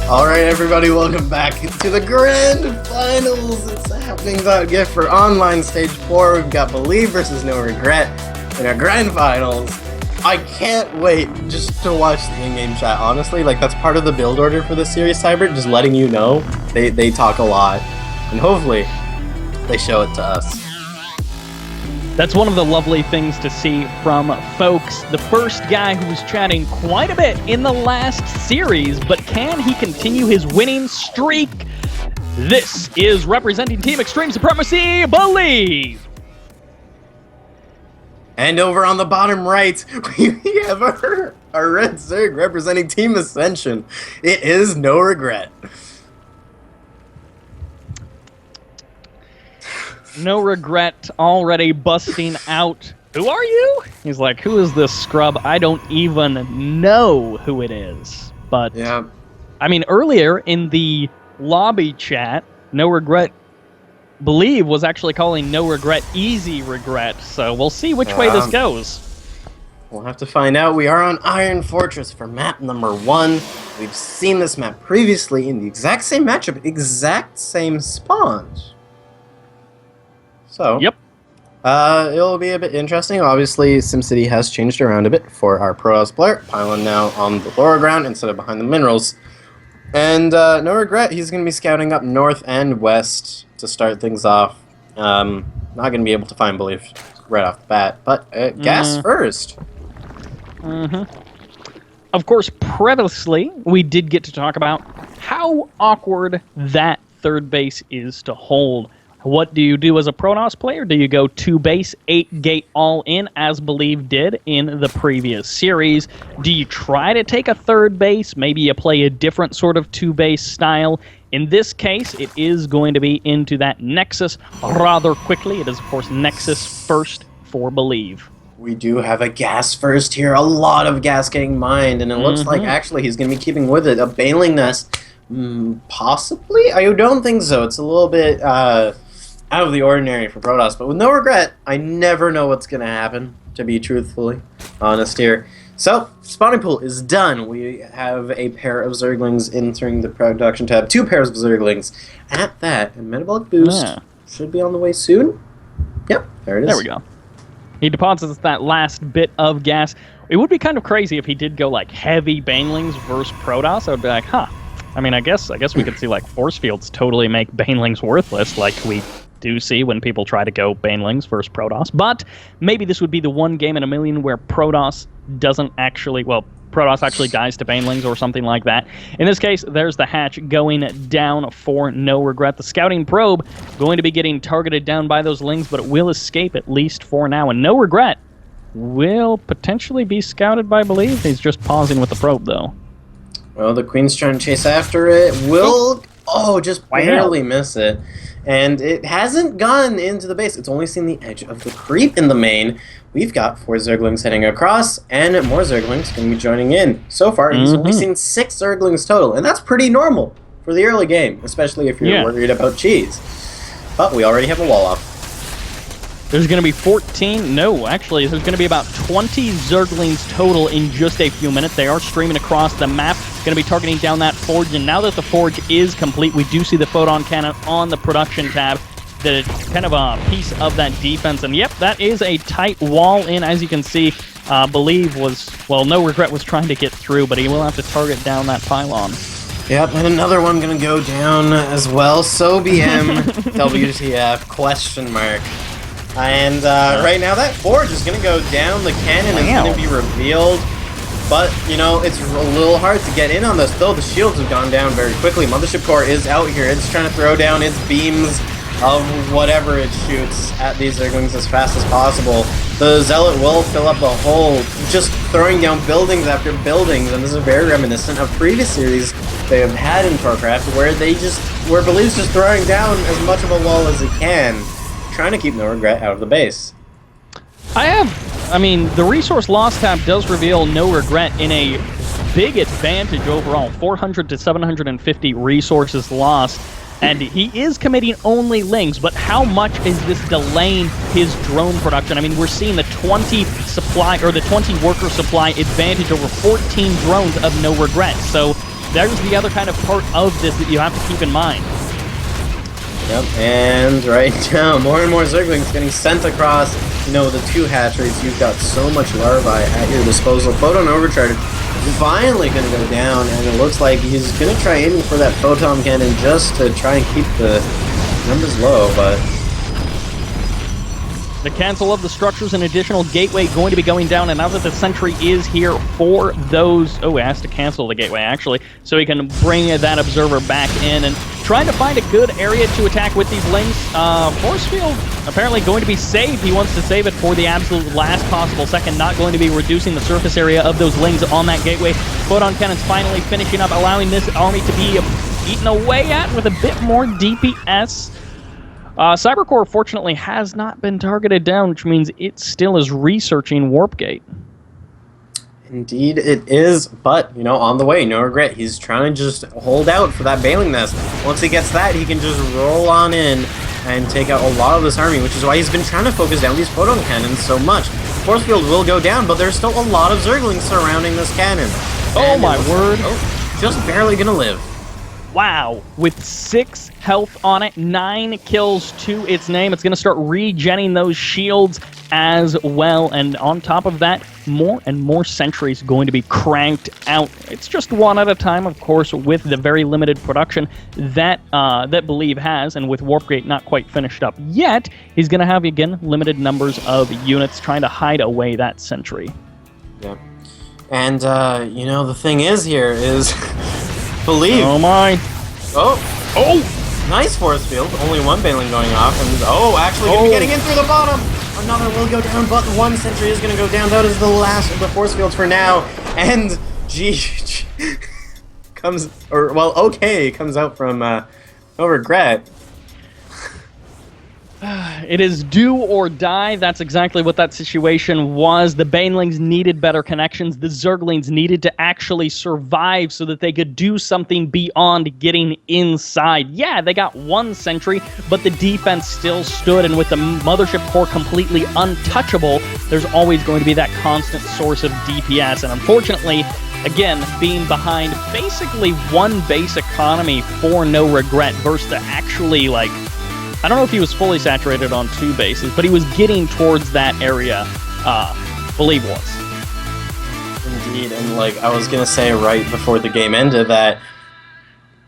Alright everybody, welcome back to the Grand Finals! It's happening without gift for online stage 4. We've got Believe versus NoRegreT in our Grand Finals. I can't wait just to watch the in-game chat, honestly. Like, that's part of the build order for this series, Hybrid, just letting you know. They talk a lot, and hopefully they show it to us. That's one of the lovely things to see from folks. The first guy who was chatting quite a bit in the last series, but can he continue his winning streak? This is representing Team Extreme Supremacy, Believe! And over on the bottom right, we have our red Zerg representing Team Ascension. It is NoRegreT. NoRegreT already busting out. Who are you? He's like, who is this scrub? I don't even know who it is. But, yeah. I mean, earlier in the lobby chat, NoRegreT Believe was actually calling NoRegreT Easy Regret. So we'll see which way this goes. We'll have to find out. We are on Iron Fortress for map number 1. We've seen this map previously in the exact same matchup, exact same spawns. So, yep. It'll be a bit interesting. Obviously, SimCity has changed around a bit for our Protoss player. Pylon now on the lower ground instead of behind the minerals. And NoRegreT, he's going to be scouting up north and west to start things off. Not going to be able to find Belief right off the bat, but gas first. Of course, previously, we did get to talk about how awkward that third base is to hold. What do you do as a Protoss player? Do you go 2 base, 8 gate all in, as Believe did in the previous series? Do you try to take a third base? Maybe you play a different sort of 2 base style. In this case, it is going to be into that Nexus rather quickly. It is, of course, Nexus first for Believe. We do have a gas first here. A lot of gas getting mined, and it looks like actually he's going to be keeping with it. A Baneling Nest, possibly? I don't think so. It's a little bit out of the ordinary for Protoss, but with NoRegreT, I never know what's going to happen, to be truthfully honest here. So, spawning pool is done. We have a pair of Zerglings entering the production tab, 2 pairs of Zerglings at that, and Metabolic Boost should be on the way soon. Yep, there it is. There we go. He deposits that last bit of gas. It would be kind of crazy if he did go like heavy Banelings versus Protoss. I would be like, huh. I mean, I guess we could see like force fields totally make Banelings worthless, like we do see when people try to go Banelings versus Protoss. But maybe this would be the one game in a million where Protoss doesn't actually, well, Protoss actually dies to Banelings or something like that. In this case, there's the hatch going down for NoRegreT. The scouting probe going to be getting targeted down by those lings, but it will escape at least for now. And NoRegreT will potentially be scouted by Believe. He's just pausing with the probe, though. Well, the Queen's trying to chase after it. Will, just barely miss it. And it hasn't gone into the base. It's only seen the edge of the creep in the main. We've got 4 Zerglings heading across, and more Zerglings going to be joining in. So far, he's only seen 6 Zerglings total, and that's pretty normal for the early game, especially if you're worried about cheese. But we already have a wall up. There's going to be 14, no, actually, there's going to be about 20 Zerglings total in just a few minutes. They are streaming across the map, going to be targeting down that forge, and now that the forge is complete, we do see the photon cannon on the production tab. That it's kind of a piece of that defense, and yep, that is a tight wall in, as you can see. Believe was, well, NoRegreT was trying to get through, but he will have to target down that pylon. Yep, and another one going to go down as well. So BM, WTF, question mark. And right now that forge is going to go down. The cannon is going to be revealed. But, you know, it's a little hard to get in on this, though. The shields have gone down very quickly. Mothership Core is out here. It's trying to throw down its beams of whatever it shoots at these Zerglings as fast as possible. The Zealot will fill up the hole, just throwing down buildings after buildings. And this is very reminiscent of previous series they have had in TorCraft, where Believe's just throwing down as much of a wall as it can, trying to keep NoRegreT out of the base. I mean, the resource loss tab does reveal NoRegreT in a big advantage overall, 400 to 750 resources lost. And he is committing only lings, but how much is this delaying his drone production? I mean, we're seeing the 20 supply, or the 20 worker supply advantage over 14 drones of NoRegreT. So there's the other kind of part of this that you have to keep in mind. Yep, and right now, more and more Zerglings getting sent across, you know, the 2 hatcheries. You've got so much larvae at your disposal. Photon Overcharger finally going to go down, and it looks like he's going to try aiming for that Photon Cannon just to try and keep the numbers low, but... The cancel of the structures, an additional gateway going to be going down, and now that the sentry is here for those... Oh, he has to cancel the gateway, actually, so he can bring that observer back in, and trying to find a good area to attack with these links. Force field apparently going to be saved. He wants to save it for the absolute last possible second, not going to be reducing the surface area of those lings on that gateway. Photon Cannon's finally finishing up, allowing this army to be eaten away at with a bit more DPS. Cybercore, fortunately, has not been targeted down, which means it still is researching Warp Gate. Indeed it is, but, you know, on the way, NoRegreT. He's trying to just hold out for that Baneling Nest. Once he gets that, he can just roll on in and take out a lot of this army, which is why he's been trying to focus down these Photon Cannons so much. Force Field will go down, but there's still a lot of Zerglings surrounding this cannon. Oh my word. Just barely gonna live. Wow, with 6 health on it, 9 kills to its name. It's going to start regenning those shields as well. And on top of that, more and more sentries going to be cranked out. It's just one at a time, of course, with the very limited production that that Believe has. And with Warp Gate not quite finished up yet, he's going to have, again, limited numbers of units trying to hide away that sentry. Yeah. And, you know, the thing is here is... Believe. Oh my. Oh! Nice force field. Only 1 Baneling going off. And, actually going to be getting in through the bottom. Another will go down, but 1 sentry is going to go down. That is the last of the force fields for now. And comes out from NoRegreT. It is do or die. That's exactly what that situation was. The Banelings needed better connections. The Zerglings needed to actually survive so that they could do something beyond getting inside. Yeah, they got 1 sentry, but the defense still stood, and with the Mothership Core completely untouchable, there's always going to be that constant source of DPS. And unfortunately, again, being behind basically 1 base economy for NoRegreT versus the actually, like... I don't know if he was fully saturated on 2 bases, but he was getting towards that area, Believe was. Indeed, and like I was gonna say right before the game ended that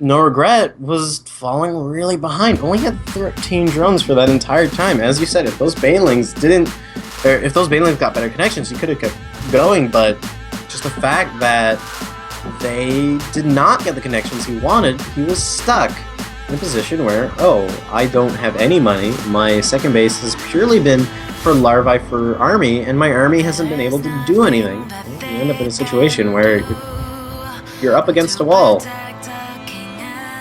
NoRegreT was falling really behind. Only had 13 drones for that entire time. As you said, if those Banelings if those Banelings got better connections, he could have kept going, but just the fact that they did not get the connections he wanted, he was stuck in a position where, I don't have any money, my second base has purely been for larvae for army, and my army hasn't been able to do anything. You end up in a situation where you're up against a wall.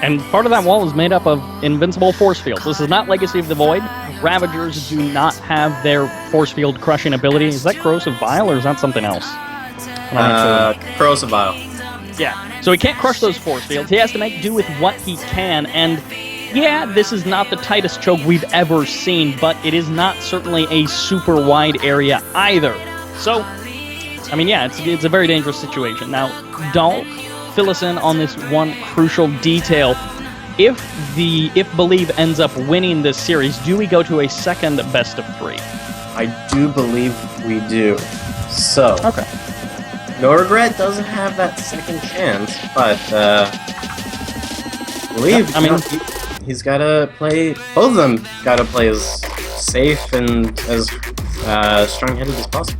And part of that wall is made up of invincible force fields. This is not Legacy of the Void. Ravagers do not have their force field crushing ability. Is that Corrosive Vial, or is that something else? Corrosive Vial. Yeah, so he can't crush those force fields. He has to make do with what he can, and yeah, this is not the tightest choke we've ever seen, but it is not certainly a super wide area either. So, I mean, yeah, it's a very dangerous situation. Now, Dolph, fill us in on this one crucial detail. If Believe ends up winning this series, do we go to a second best of 3? I do believe we do. So... Okay. NoRegreT doesn't have that second chance, but Believe, he's got to play, both of them got to play as safe and as strong-headed as possible.